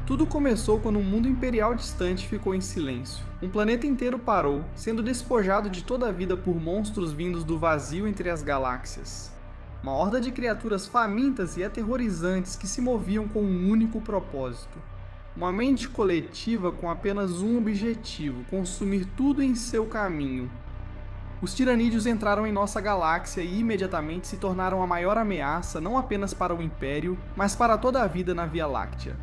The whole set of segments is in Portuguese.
Tudo começou quando um mundo imperial distante ficou em silêncio. Um planeta inteiro parou, sendo despojado de toda a vida por monstros vindos do vazio entre as galáxias. Uma horda de criaturas famintas e aterrorizantes que se moviam com um único propósito. Uma mente coletiva com apenas um objetivo: consumir tudo em seu caminho. Os tiranídeos entraram em nossa galáxia e imediatamente se tornaram a maior ameaça não apenas para o Império, mas para toda a vida na Via Láctea.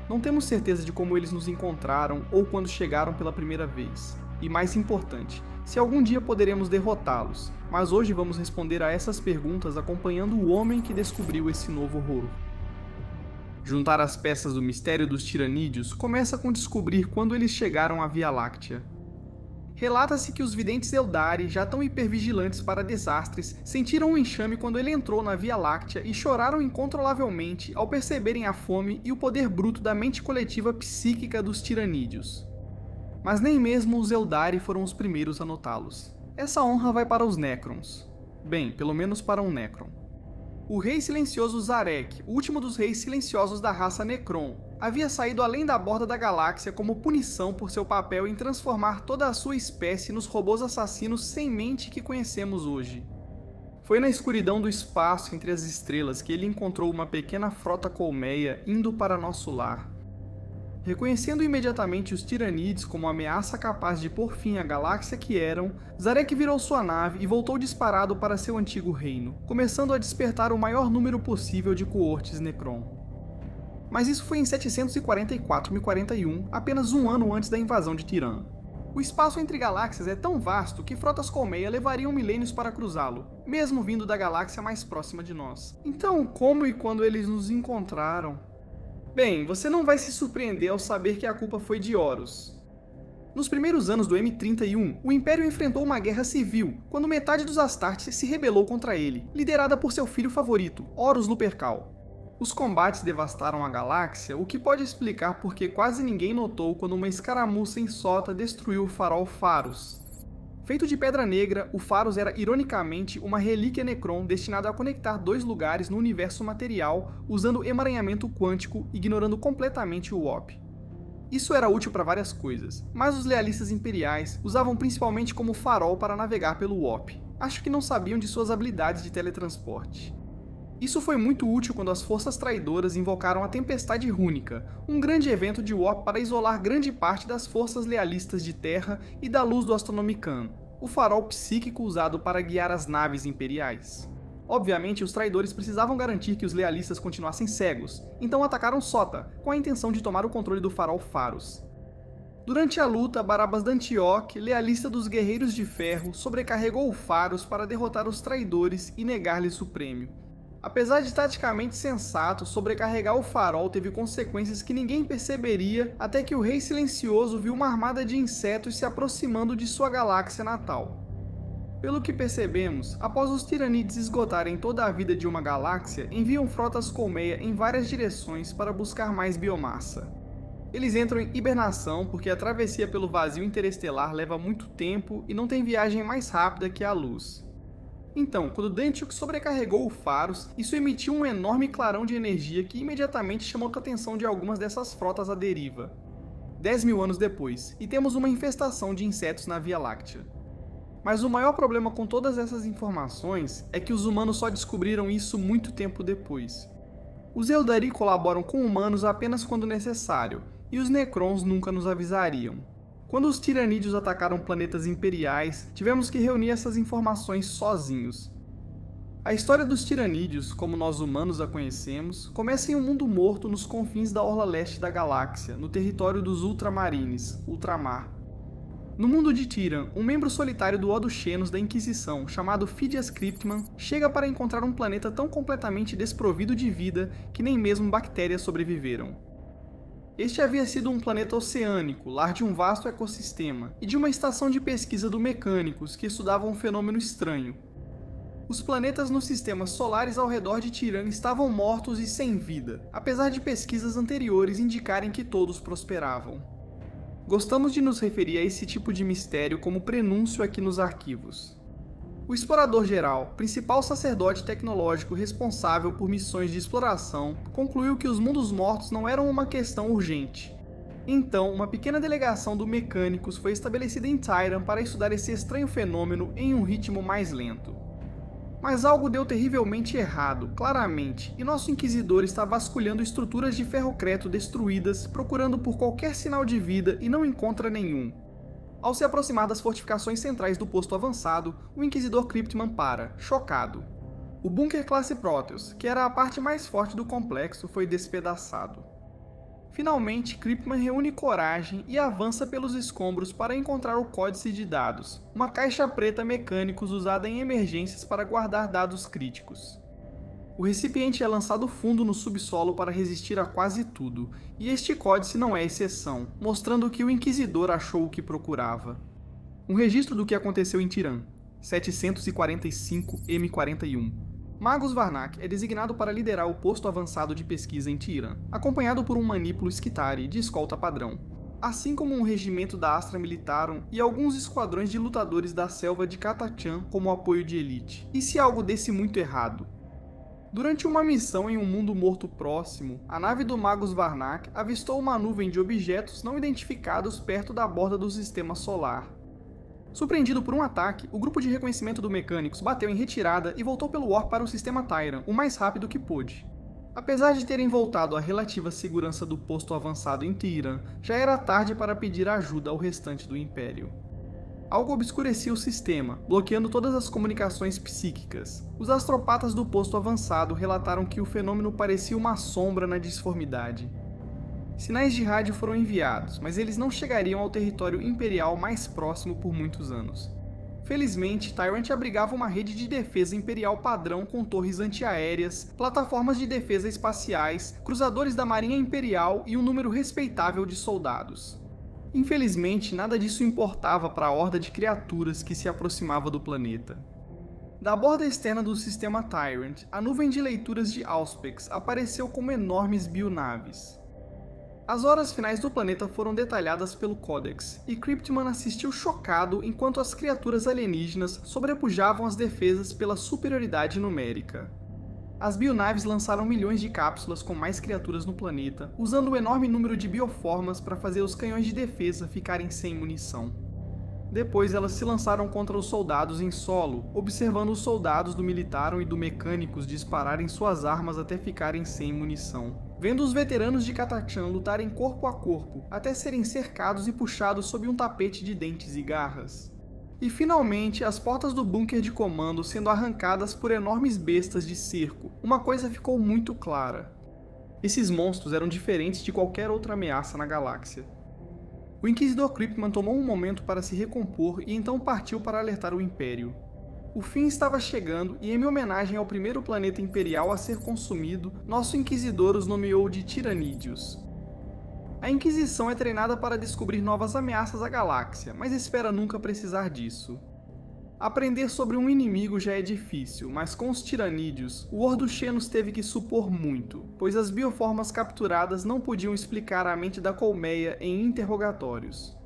Não temos certeza de como eles nos encontraram ou quando chegaram pela primeira vez. E mais importante, se algum dia poderemos derrotá-los, mas hoje vamos responder a essas perguntas acompanhando o homem que descobriu esse novo horror. Juntar as peças do mistério dos tiranídeos começa com descobrir quando eles chegaram à Via Láctea. Relata-se que os videntes Eldari, já tão hipervigilantes para desastres, sentiram um enxame quando ele entrou na Via Láctea e choraram incontrolavelmente ao perceberem a fome e o poder bruto da mente coletiva psíquica dos tiranídeos. Mas nem mesmo os Eldari foram os primeiros a notá-los. Essa honra vai para os Necrons. Bem, pelo menos para um Necron. O Rei Silencioso Zarek, o último dos reis silenciosos da raça Necron, havia saído além da borda da galáxia como punição por seu papel em transformar toda a sua espécie nos robôs assassinos sem mente que conhecemos hoje. Foi na escuridão do espaço entre as estrelas que ele encontrou uma pequena frota colmeia indo para nosso lar. Reconhecendo imediatamente os tiranídeos como ameaça capaz de pôr fim à galáxia que eram, Zarek virou sua nave e voltou disparado para seu antigo reino, começando a despertar o maior número possível de coortes Necron. Mas isso foi em 744-1041, apenas um ano antes da invasão de Tiran. O espaço entre galáxias é tão vasto que frotas colmeia levariam milênios para cruzá-lo, mesmo vindo da galáxia mais próxima de nós. Então, como e quando eles nos encontraram? Bem, você não vai se surpreender ao saber que a culpa foi de Horus. Nos primeiros anos do M31, o Império enfrentou uma guerra civil, quando metade dos Astartes se rebelou contra ele, liderada por seu filho favorito, Horus Lupercal. Os combates devastaram a galáxia, o que pode explicar por que quase ninguém notou quando uma escaramuça em Sota destruiu o farol Pharos. Feito de pedra negra, o Pharos era ironicamente uma relíquia Necron destinada a conectar dois lugares no universo material usando emaranhamento quântico, ignorando completamente o Warp. Isso era útil para várias coisas, mas os lealistas imperiais usavam principalmente como farol para navegar pelo Warp. Acho que não sabiam de suas habilidades de teletransporte. Isso foi muito útil quando as forças traidoras invocaram a Tempestade Rúnica, um grande evento de Warp para isolar grande parte das forças lealistas de Terra e da luz do Astronomicon, o farol psíquico usado para guiar as naves imperiais. Obviamente, os traidores precisavam garantir que os lealistas continuassem cegos, então atacaram Sota, com a intenção de tomar o controle do farol Pharos. Durante a luta, Barabas d'Antioch, lealista dos Guerreiros de Ferro, sobrecarregou o Pharos para derrotar os traidores e negar-lhes o prêmio. Apesar de taticamente sensato, sobrecarregar o farol teve consequências que ninguém perceberia até que o Rei Silencioso viu uma armada de insetos se aproximando de sua galáxia natal. Pelo que percebemos, após os tiranídeos esgotarem toda a vida de uma galáxia, enviam frotas colmeia em várias direções para buscar mais biomassa. Eles entram em hibernação porque a travessia pelo vazio interestelar leva muito tempo e não tem viagem mais rápida que a luz. Então, quando D'Antioch sobrecarregou o Pharos, isso emitiu um enorme clarão de energia que imediatamente chamou a atenção de algumas dessas frotas à deriva. 10.000 anos depois, e temos uma infestação de insetos na Via Láctea. Mas o maior problema com todas essas informações é que os humanos só descobriram isso muito tempo depois. Os Eldari colaboram com humanos apenas quando necessário, e os Necrons nunca nos avisariam. Quando os tiranídeos atacaram planetas imperiais, tivemos que reunir essas informações sozinhos. A história dos tiranídeos, como nós humanos a conhecemos, começa em um mundo morto nos confins da orla leste da galáxia, no território dos Ultramarines, Ultramar. No mundo de Tiran, um membro solitário do Ordo Xenos da Inquisição, chamado Phidias Cryptman, chega para encontrar um planeta tão completamente desprovido de vida que nem mesmo bactérias sobreviveram. Este havia sido um planeta oceânico, lar de um vasto ecossistema, e de uma estação de pesquisa do Mecânicos que estudava um fenômeno estranho. Os planetas nos sistemas solares ao redor de Tiran estavam mortos e sem vida, apesar de pesquisas anteriores indicarem que todos prosperavam. Gostamos de nos referir a esse tipo de mistério como prenúncio aqui nos arquivos. O Explorador Geral, principal sacerdote tecnológico responsável por missões de exploração, concluiu que os mundos mortos não eram uma questão urgente. Então, uma pequena delegação do Mecânicos foi estabelecida em Tyran para estudar esse estranho fenômeno em um ritmo mais lento. Mas algo deu terrivelmente errado, claramente, e nosso Inquisidor está vasculhando estruturas de ferrocreto destruídas, procurando por qualquer sinal de vida e não encontra nenhum. Ao se aproximar das fortificações centrais do posto avançado, o Inquisidor Cryptman para, chocado. O bunker classe Proteus, que era a parte mais forte do complexo, foi despedaçado. Finalmente, Cryptman reúne coragem e avança pelos escombros para encontrar o códice de dados, uma caixa preta Mecânicos usada em emergências para guardar dados críticos. O recipiente é lançado fundo no subsolo para resistir a quase tudo, e este códice não é exceção, mostrando que o Inquisidor achou o que procurava. Um registro do que aconteceu em Tyran, 745 M41. Magus Varnak é designado para liderar o posto avançado de pesquisa em Tyran, acompanhado por um manípulo Skitarii de escolta padrão, assim como um regimento da Astra Militarum e alguns esquadrões de lutadores da selva de Catachan como apoio de elite. E se algo desse muito errado? Durante uma missão em um mundo morto próximo, a nave do Magus Varnak avistou uma nuvem de objetos não identificados perto da borda do sistema solar. Surpreendido por um ataque, o grupo de reconhecimento do Mecânicos bateu em retirada e voltou pelo warp para o sistema Tyran o mais rápido que pôde. Apesar de terem voltado à relativa segurança do posto avançado em Tyran, já era tarde para pedir ajuda ao restante do Império. Algo obscurecia o sistema, bloqueando todas as comunicações psíquicas. Os astropatas do posto avançado relataram que o fenômeno parecia uma sombra na disformidade. Sinais de rádio foram enviados, mas eles não chegariam ao território imperial mais próximo por muitos anos. Felizmente, Tyrant abrigava uma rede de defesa imperial padrão com torres antiaéreas, plataformas de defesa espaciais, cruzadores da Marinha Imperial e um número respeitável de soldados. Infelizmente, nada disso importava para a horda de criaturas que se aproximava do planeta. Da borda externa do sistema Tyrant, a nuvem de leituras de Auspex apareceu como enormes bionaves. As horas finais do planeta foram detalhadas pelo Codex, e Cryptman assistiu chocado enquanto as criaturas alienígenas sobrepujavam as defesas pela superioridade numérica. As bionaves lançaram milhões de cápsulas com mais criaturas no planeta, usando um enorme número de bioformas para fazer os canhões de defesa ficarem sem munição. Depois elas se lançaram contra os soldados em solo, observando os soldados do Militarum e do Mecânicos dispararem suas armas até ficarem sem munição. Vendo os veteranos de Catachan lutarem corpo a corpo, até serem cercados e puxados sob um tapete de dentes e garras. E finalmente, as portas do bunker de comando sendo arrancadas por enormes bestas de cerco, uma coisa ficou muito clara. Esses monstros eram diferentes de qualquer outra ameaça na galáxia. O Inquisidor Cryptman tomou um momento para se recompor e então partiu para alertar o Império. O fim estava chegando e, em homenagem ao primeiro planeta imperial a ser consumido, nosso Inquisidor os nomeou de Tiranídeos. A Inquisição é treinada para descobrir novas ameaças à galáxia, mas espera nunca precisar disso. Aprender sobre um inimigo já é difícil, mas com os Tiranídeos, o Ordo Xenos teve que supor muito, pois as bioformas capturadas não podiam explicar a mente da colmeia em interrogatórios.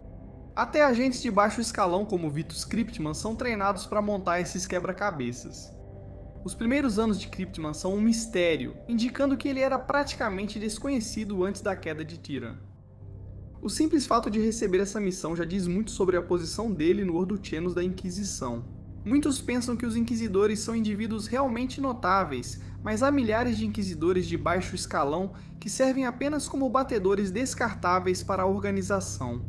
Até agentes de baixo escalão como Vitus Cryptman são treinados para montar esses quebra-cabeças. Os primeiros anos de Cryptman são um mistério, indicando que ele era praticamente desconhecido antes da queda de Tyran. O simples fato de receber essa missão já diz muito sobre a posição dele no Ordo Xenos da Inquisição. Muitos pensam que os Inquisidores são indivíduos realmente notáveis, mas há milhares de Inquisidores de baixo escalão que servem apenas como batedores descartáveis para a organização.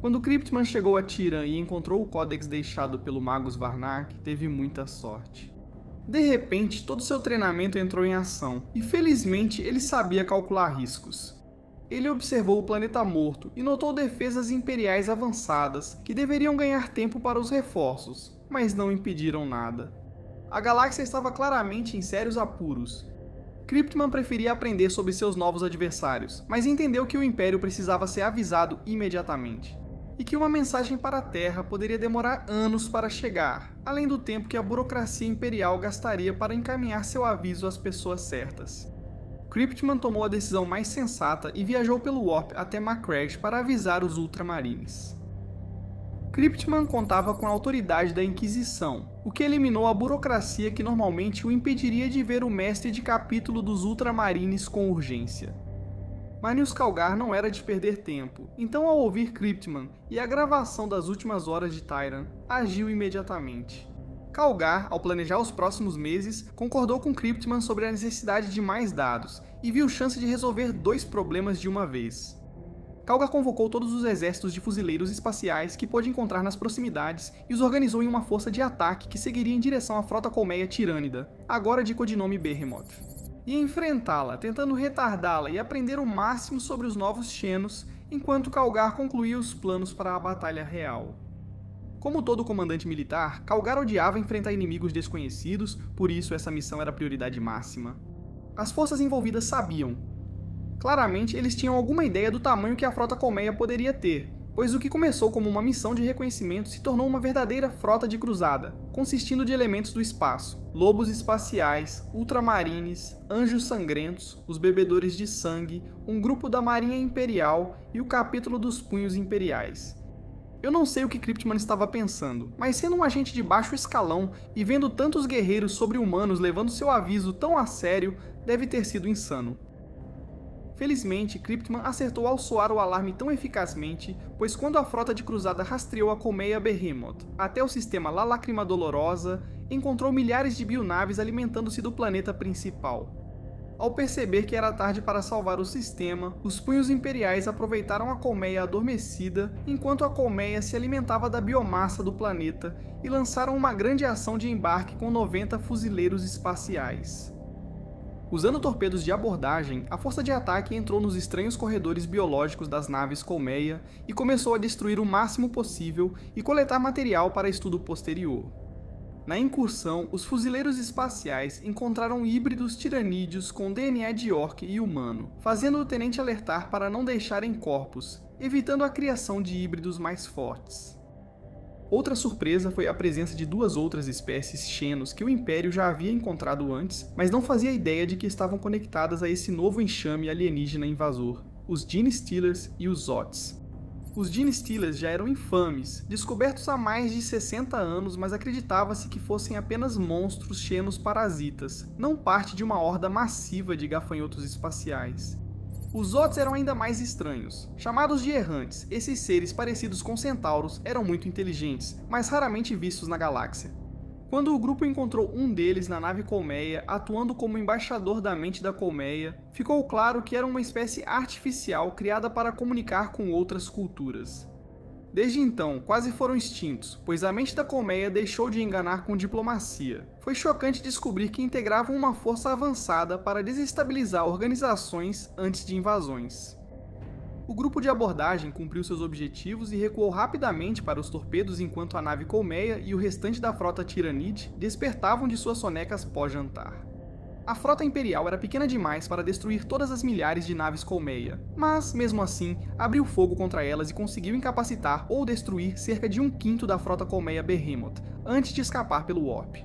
Quando Cryptman chegou a Tyran e encontrou o Codex deixado pelo Magus Varnak, teve muita sorte. De repente, todo seu treinamento entrou em ação, e felizmente ele sabia calcular riscos. Ele observou o planeta morto e notou defesas imperiais avançadas, que deveriam ganhar tempo para os reforços, mas não impediram nada. A galáxia estava claramente em sérios apuros. Cryptman preferia aprender sobre seus novos adversários, mas entendeu que o Império precisava ser avisado imediatamente. E que uma mensagem para a Terra poderia demorar anos para chegar, além do tempo que a burocracia imperial gastaria para encaminhar seu aviso às pessoas certas. Cryptman tomou a decisão mais sensata e viajou pelo Warp até Macragge para avisar os Ultramarines. Cryptman contava com a autoridade da Inquisição, o que eliminou a burocracia que normalmente o impediria de ver o mestre de capítulo dos Ultramarines com urgência. Marneus Calgar não era de perder tempo, então ao ouvir Cryptman e a gravação das últimas horas de Tyran, agiu imediatamente. Calgar, ao planejar os próximos meses, concordou com Cryptman sobre a necessidade de mais dados e viu chance de resolver 2 problemas de uma vez. Calgar convocou todos os exércitos de fuzileiros espaciais que pôde encontrar nas proximidades e os organizou em uma força de ataque que seguiria em direção à frota colmeia Tirânida, agora de codinome Behemoth. Ia enfrentá-la, tentando retardá-la e aprender o máximo sobre os novos Xenos, enquanto Calgar concluía os planos para a batalha real. Como todo comandante militar, Calgar odiava enfrentar inimigos desconhecidos, por isso essa missão era a prioridade máxima. As forças envolvidas sabiam. Claramente, eles tinham alguma ideia do tamanho que a frota colmeia poderia ter, pois o que começou como uma missão de reconhecimento se tornou uma verdadeira frota de cruzada, consistindo de elementos do espaço, lobos espaciais, ultramarines, anjos sangrentos, os bebedores de sangue, um grupo da Marinha Imperial e o capítulo dos Punhos Imperiais. Eu não sei o que Cryptman estava pensando, mas sendo um agente de baixo escalão e vendo tantos guerreiros sobre-humanos levando seu aviso tão a sério, deve ter sido insano. Felizmente, Cryptman acertou ao soar o alarme tão eficazmente, pois quando a frota de cruzada rastreou a colmeia Behemoth até o sistema La Lacrima Dolorosa, encontrou milhares de bionaves alimentando-se do planeta principal. Ao perceber que era tarde para salvar o sistema, os punhos imperiais aproveitaram a colmeia adormecida enquanto a colmeia se alimentava da biomassa do planeta e lançaram uma grande ação de embarque com 90 fuzileiros espaciais. Usando torpedos de abordagem, a força de ataque entrou nos estranhos corredores biológicos das naves colmeia e começou a destruir o máximo possível e coletar material para estudo posterior. Na incursão, os fuzileiros espaciais encontraram híbridos tiranídeos com DNA de orc e humano, fazendo o tenente alertar para não deixarem corpos, evitando a criação de híbridos mais fortes. Outra surpresa foi a presença de 2 outras espécies Xenos que o Império já havia encontrado antes, mas não fazia ideia de que estavam conectadas a esse novo enxame alienígena invasor, os Genestealers e os Zots. Os Genestealers já eram infames, descobertos há mais de 60 anos, mas acreditava-se que fossem apenas monstros Xenos parasitas, não parte de uma horda massiva de gafanhotos espaciais. Os Zots eram ainda mais estranhos. Chamados de errantes, esses seres parecidos com centauros eram muito inteligentes, mas raramente vistos na galáxia. Quando o grupo encontrou um deles na nave colmeia, atuando como embaixador da mente da colmeia, ficou claro que era uma espécie artificial criada para comunicar com outras culturas. Desde então, quase foram extintos, pois a mente da colmeia deixou de enganar com diplomacia. Foi chocante descobrir que integravam uma força avançada para desestabilizar organizações antes de invasões. O grupo de abordagem cumpriu seus objetivos e recuou rapidamente para os torpedos enquanto a nave colmeia e o restante da frota Tiranide despertavam de suas sonecas pós-jantar. A frota imperial era pequena demais para destruir todas as milhares de naves colmeia, mas, mesmo assim, abriu fogo contra elas e conseguiu incapacitar ou destruir cerca de 1/5 da frota colmeia Behemoth, antes de escapar pelo Warp.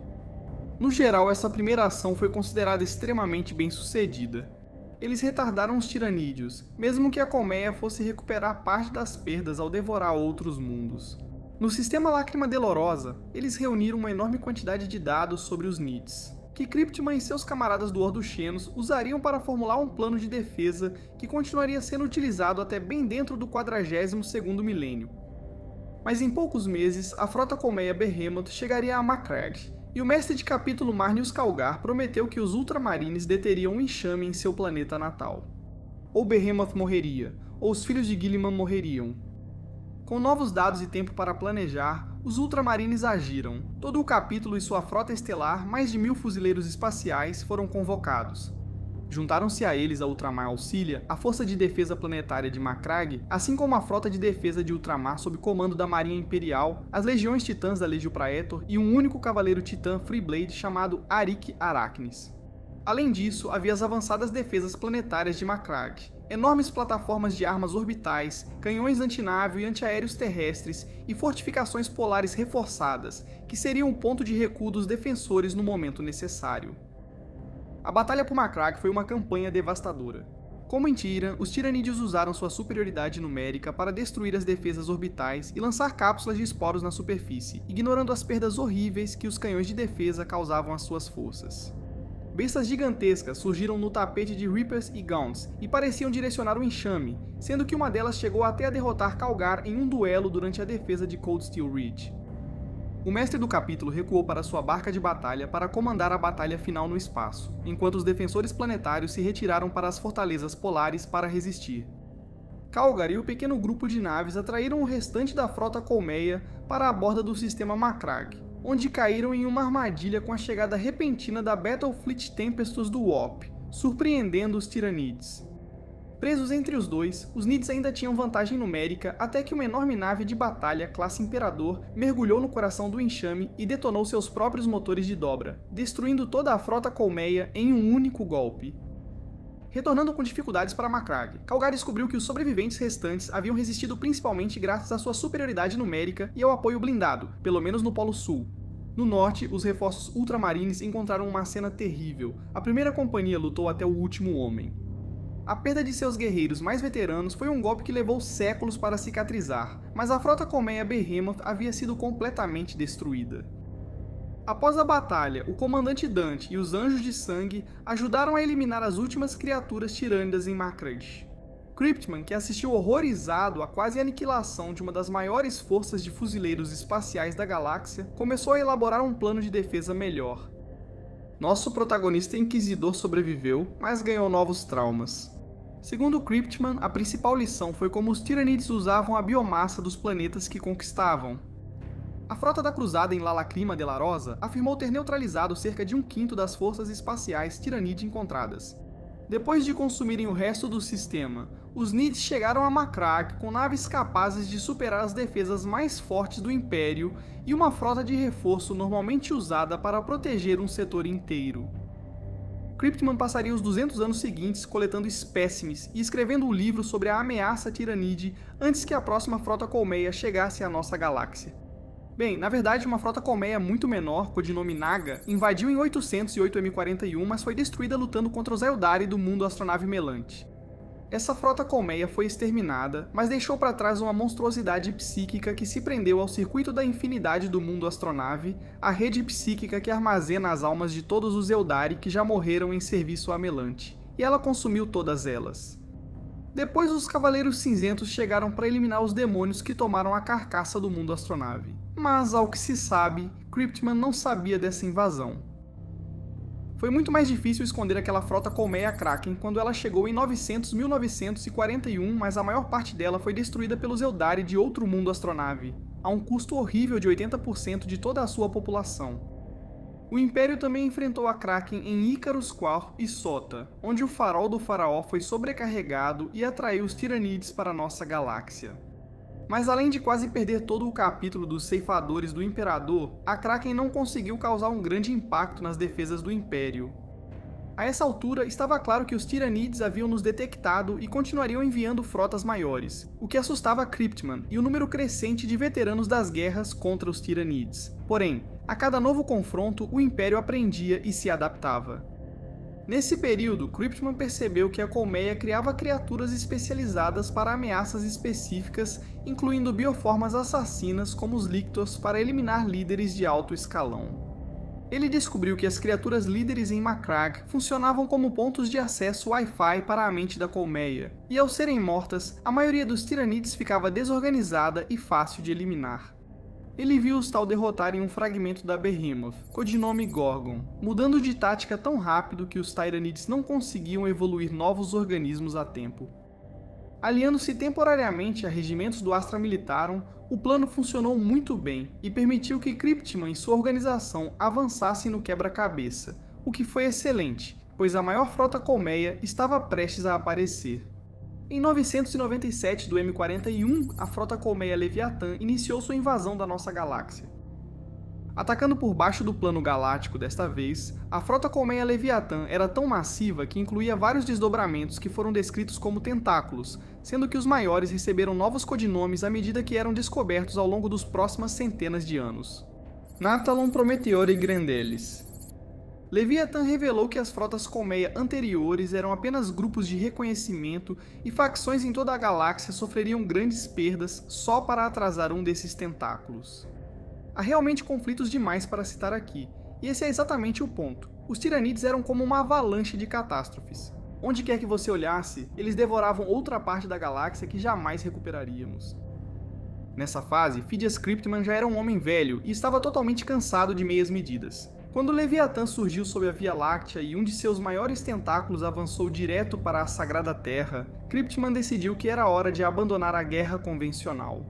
No geral, essa primeira ação foi considerada extremamente bem sucedida. Eles retardaram os tiranídeos, mesmo que a colmeia fosse recuperar parte das perdas ao devorar outros mundos. No sistema Lacrima Dolorosa, eles reuniram uma enorme quantidade de dados sobre os Nids, que Cryptman e seus camaradas do Ordo Xenos usariam para formular um plano de defesa que continuaria sendo utilizado até bem dentro do 42º milênio. Mas em poucos meses, a frota colmeia Behemoth chegaria a Macragge, e o mestre de capítulo Marneus Calgar prometeu que os Ultramarines deteriam um enxame em seu planeta natal. Ou Behemoth morreria, ou os filhos de Guilliman morreriam. Com novos dados e tempo para planejar, os Ultramarines agiram. Todo o capítulo e sua frota estelar, mais de 1000 fuzileiros espaciais, foram convocados. Juntaram-se a eles a Ultramar Auxilia, a Força de Defesa Planetária de Macragge, assim como a Frota de Defesa de Ultramar sob comando da Marinha Imperial, as Legiões Titãs da Legio Praetor e um único cavaleiro titã Freeblade chamado Arik Arachnis. Além disso, havia as avançadas defesas planetárias de Macragge, enormes plataformas de armas orbitais, canhões antinávio e antiaéreos terrestres e fortificações polares reforçadas, que seriam o ponto de recuo dos defensores no momento necessário. A Batalha por Macragge foi uma campanha devastadora. Como em Tyran, os tiranídeos usaram sua superioridade numérica para destruir as defesas orbitais e lançar cápsulas de esporos na superfície, ignorando as perdas horríveis que os canhões de defesa causavam às suas forças. Bestas gigantescas surgiram no tapete de Reapers e Gaunts e pareciam direcionar o enxame, sendo que uma delas chegou até a derrotar Calgar em um duelo durante a defesa de Cold Steel Ridge. O mestre do capítulo recuou para sua barca de batalha para comandar a batalha final no espaço, enquanto os defensores planetários se retiraram para as fortalezas polares para resistir. Calgar e o pequeno grupo de naves atraíram o restante da frota colmeia para a borda do sistema Macragge, onde caíram em uma armadilha com a chegada repentina da Battlefleet Tempestus do Warp, surpreendendo os Tyranids. Presos entre os dois, os Nids ainda tinham vantagem numérica até que uma enorme nave de batalha classe Imperador mergulhou no coração do enxame e detonou seus próprios motores de dobra, destruindo toda a frota colmeia em um único golpe. Retornando com dificuldades para Macragge, Calgar descobriu que os sobreviventes restantes haviam resistido principalmente graças à sua superioridade numérica e ao apoio blindado, pelo menos no Polo Sul. No norte, os reforços ultramarines encontraram uma cena terrível. A primeira companhia lutou até o último homem. A perda de seus guerreiros mais veteranos foi um golpe que levou séculos para cicatrizar, mas a frota colmeia Behemoth havia sido completamente destruída. Após a batalha, o comandante Dante e os Anjos de Sangue ajudaram a eliminar as últimas criaturas tirânidas em Macragge. Cryptman, que assistiu horrorizado à quase aniquilação de uma das maiores forças de fuzileiros espaciais da galáxia, começou a elaborar um plano de defesa melhor. Nosso protagonista inquisidor sobreviveu, mas ganhou novos traumas. Segundo Cryptman, a principal lição foi como os Tyranids usavam a biomassa dos planetas que conquistavam. A frota da cruzada em Lalacrima de la Rosa afirmou ter neutralizado cerca de 1/5 das forças espaciais Tyranid encontradas. Depois de consumirem o resto do sistema, os Nids chegaram a Macragge com naves capazes de superar as defesas mais fortes do Império e uma frota de reforço normalmente usada para proteger um setor inteiro. Cryptman passaria os 200 anos seguintes coletando espécimes e escrevendo um livro sobre a ameaça Tyranide antes que a próxima frota colmeia chegasse à nossa galáxia. Bem, na verdade uma frota colmeia muito menor, codinome Naga, invadiu em 808 M41, mas foi destruída lutando contra os Eldari do mundo astronave Melante. Essa frota colmeia foi exterminada, mas deixou para trás uma monstruosidade psíquica que se prendeu ao circuito da infinidade do mundo astronave, a rede psíquica que armazena as almas de todos os Eldari que já morreram em serviço a Melante, e ela consumiu todas elas. Depois os Cavaleiros Cinzentos chegaram para eliminar os demônios que tomaram a carcaça do mundo astronave. Mas, ao que se sabe, Cryptman não sabia dessa invasão. Foi muito mais difícil esconder aquela frota colmeia Kraken quando ela chegou em 1941, mas a maior parte dela foi destruída pelos Eldari de outro mundo astronave, a um custo horrível de 80% de toda a sua população. O Império também enfrentou a Kraken em Icarus Quar e Sota, onde o farol do faraó foi sobrecarregado e atraiu os Tyranids para nossa galáxia. Mas além de quase perder todo o capítulo dos ceifadores do Imperador, a Kraken não conseguiu causar um grande impacto nas defesas do Império. A essa altura, estava claro que os Tyranids haviam nos detectado e continuariam enviando frotas maiores, o que assustava Cryptman e o número crescente de veteranos das guerras contra os Tyranids. Porém, a cada novo confronto, o Império aprendia e se adaptava. Nesse período, Cryptman percebeu que a colmeia criava criaturas especializadas para ameaças específicas, incluindo bioformas assassinas como os Lictors para eliminar líderes de alto escalão. Ele descobriu que as criaturas líderes em Macragge funcionavam como pontos de acesso Wi-Fi para a mente da colmeia, e ao serem mortas, a maioria dos Tyranids ficava desorganizada e fácil de eliminar. Ele viu os Tal derrotarem um fragmento da Behemoth, codinome Gorgon, mudando de tática tão rápido que os Tyranids não conseguiam evoluir novos organismos a tempo. Aliando-se temporariamente a regimentos do Astra Militarum, o plano funcionou muito bem e permitiu que Cryptman e sua organização avançassem no quebra-cabeça, o que foi excelente, pois a maior frota colmeia estava prestes a aparecer. Em 997 do M41, a frota colmeia Leviatã iniciou sua invasão da nossa galáxia. Atacando por baixo do plano galáctico desta vez, a frota colmeia Leviatã era tão massiva que incluía vários desdobramentos que foram descritos como tentáculos, sendo que os maiores receberam novos codinomes à medida que eram descobertos ao longo dos próximas centenas de anos. Nathalon, Prometeor e Grendelis. Leviathan revelou que as frotas colmeia anteriores eram apenas grupos de reconhecimento e facções em toda a galáxia sofreriam grandes perdas só para atrasar um desses tentáculos. Há realmente conflitos demais para citar aqui, e esse é exatamente o ponto. Os Tiranids eram como uma avalanche de catástrofes. Onde quer que você olhasse, eles devoravam outra parte da galáxia que jamais recuperaríamos. Nessa fase, Phidias Cryptman já era um homem velho e estava totalmente cansado de meias medidas. Quando Leviathan surgiu sob a Via Láctea e um de seus maiores tentáculos avançou direto para a Sagrada Terra, Cryptman decidiu que era hora de abandonar a guerra convencional.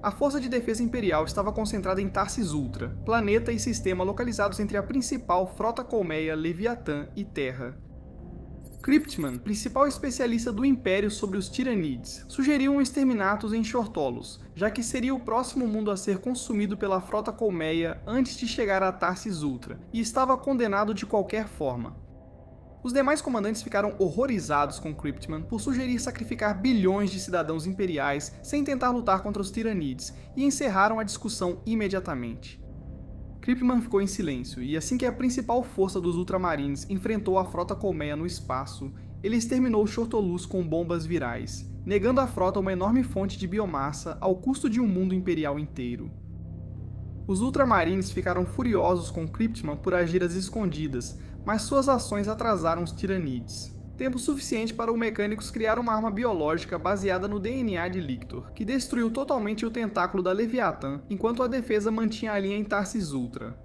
A Força de Defesa Imperial estava concentrada em Tarsis Ultra, planeta e sistema localizados entre a principal frota colmeia Leviathan e Terra. Cryptman, principal especialista do Império sobre os Tiranids, sugeriu um exterminatus em Shortolos, já que seria o próximo mundo a ser consumido pela frota colmeia antes de chegar a Tarsis Ultra, e estava condenado de qualquer forma. Os demais comandantes ficaram horrorizados com Cryptman por sugerir sacrificar bilhões de cidadãos imperiais sem tentar lutar contra os Tiranids, e encerraram a discussão imediatamente. Cryptman ficou em silêncio, e assim que a principal força dos Ultramarines enfrentou a frota colmeia no espaço, ele exterminou Shortolus com bombas virais, negando à frota uma enorme fonte de biomassa ao custo de um mundo imperial inteiro. Os Ultramarines ficaram furiosos com Cryptman por agir às escondidas, mas suas ações atrasaram os Tiranids. Tempo suficiente para os mecânicos criar uma arma biológica baseada no DNA de Lictor, que destruiu totalmente o tentáculo da Leviathan, enquanto a defesa mantinha a linha em Tarsis Ultra.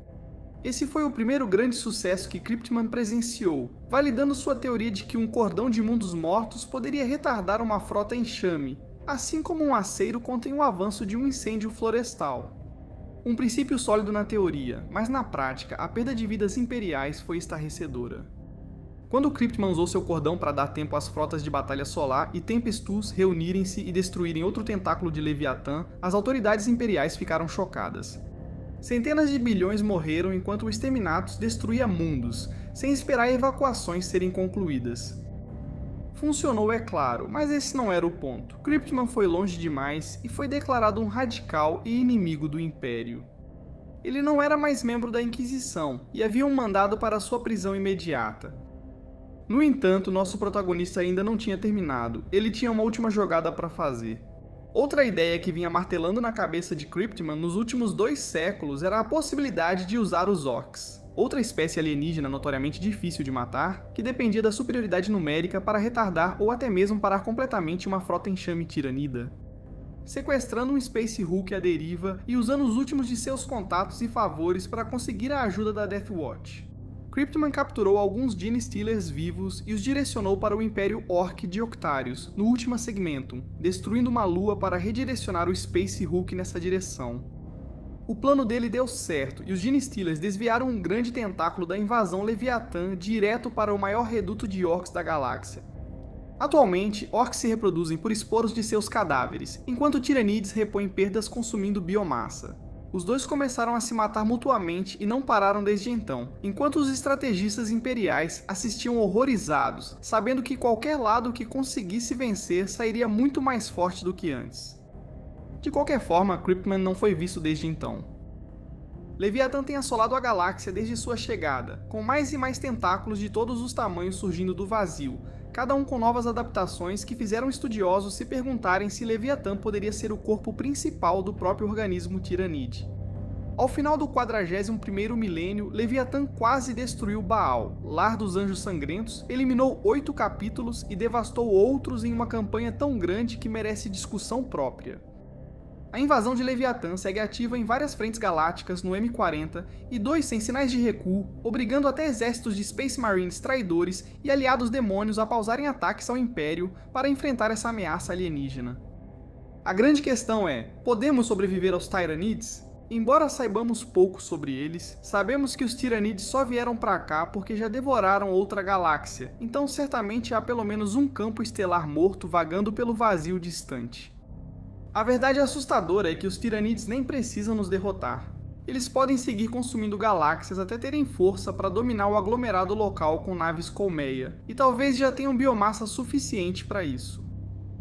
Esse foi o primeiro grande sucesso que Cryptman presenciou, validando sua teoria de que um cordão de mundos mortos poderia retardar uma frota enxame, assim como um aceiro contém o avanço de um incêndio florestal. Um princípio sólido na teoria, mas na prática a perda de vidas imperiais foi estarrecedora. Quando Cryptman usou seu cordão para dar tempo às frotas de Batalha Solar e Tempestus reunirem-se e destruírem outro tentáculo de Leviathan, as autoridades imperiais ficaram chocadas. Centenas de bilhões morreram enquanto o Exterminatus destruía mundos, sem esperar evacuações serem concluídas. Funcionou, é claro, mas esse não era o ponto. Cryptman foi longe demais e foi declarado um radical e inimigo do Império. Ele não era mais membro da Inquisição e havia um mandado para sua prisão imediata. No entanto, nosso protagonista ainda não tinha terminado, ele tinha uma última jogada para fazer. Outra ideia que vinha martelando na cabeça de Cryptman nos últimos 2 séculos era a possibilidade de usar os Orcs, outra espécie alienígena notoriamente difícil de matar, que dependia da superioridade numérica para retardar ou até mesmo parar completamente uma frota enxame tiranida. Sequestrando um Space Hulk à deriva e usando os últimos de seus contatos e favores para conseguir a ajuda da Death Watch. Cryptman capturou alguns Genestealers vivos e os direcionou para o Império Orc de Octarius, no Ultima Segmentum, destruindo uma lua para redirecionar o Space Hulk nessa direção. O plano dele deu certo, e os Genestealers desviaram um grande tentáculo da invasão Leviathan direto para o maior reduto de Orcs da galáxia. Atualmente, Orcs se reproduzem por esporos de seus cadáveres, enquanto Tiranids repõem perdas consumindo biomassa. Os dois começaram a se matar mutuamente e não pararam desde então, enquanto os estrategistas imperiais assistiam horrorizados, sabendo que qualquer lado que conseguisse vencer sairia muito mais forte do que antes. De qualquer forma, Cryptman não foi visto desde então. Leviathan tem assolado a galáxia desde sua chegada, com mais e mais tentáculos de todos os tamanhos surgindo do vazio, cada um com novas adaptações que fizeram estudiosos se perguntarem se Leviathan poderia ser o corpo principal do próprio organismo Tiranide. Ao final do 41º milênio, Leviathan quase destruiu Baal, lar dos Anjos Sangrentos, eliminou 8 capítulos e devastou outros em uma campanha tão grande que merece discussão própria. A invasão de Leviathan segue ativa em várias frentes galácticas no M40 e 2 sem sinais de recuo, obrigando até exércitos de Space Marines traidores e aliados demônios a pausarem ataques ao Império para enfrentar essa ameaça alienígena. A grande questão é, podemos sobreviver aos Tyranids? Embora saibamos pouco sobre eles, sabemos que os Tiranids só vieram pra cá porque já devoraram outra galáxia, então certamente há pelo menos um campo estelar morto vagando pelo vazio distante. A verdade assustadora é que os Tiranids nem precisam nos derrotar. Eles podem seguir consumindo galáxias até terem força para dominar o aglomerado local com naves colmeia, e talvez já tenham biomassa suficiente para isso.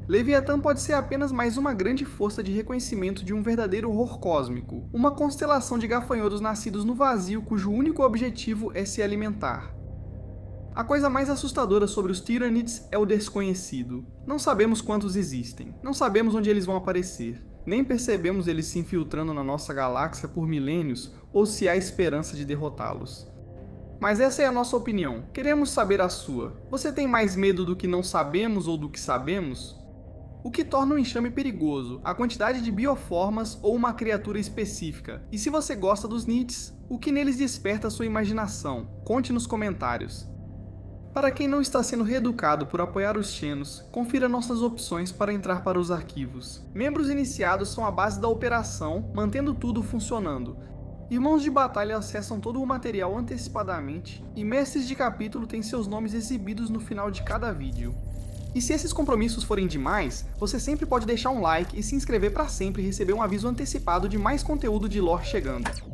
Leviatã pode ser apenas mais uma grande força de reconhecimento de um verdadeiro horror cósmico, uma constelação de gafanhotos nascidos no vazio cujo único objetivo é se alimentar. A coisa mais assustadora sobre os Tyranids é o desconhecido. Não sabemos quantos existem, não sabemos onde eles vão aparecer, nem percebemos eles se infiltrando na nossa galáxia por milênios ou se há esperança de derrotá-los. Mas essa é a nossa opinião, queremos saber a sua. Você tem mais medo do que não sabemos ou do que sabemos? O que torna um enxame perigoso? A quantidade de bioformas ou uma criatura específica? E se você gosta dos Nits, o que neles desperta sua imaginação? Conte nos comentários. Para quem não está sendo reeducado por apoiar os Xenos, confira nossas opções para entrar para os arquivos. Membros iniciados são a base da operação, mantendo tudo funcionando. Irmãos de batalha acessam todo o material antecipadamente, e mestres de capítulo têm seus nomes exibidos no final de cada vídeo. E se esses compromissos forem demais, você sempre pode deixar um like e se inscrever para sempre receber um aviso antecipado de mais conteúdo de lore chegando.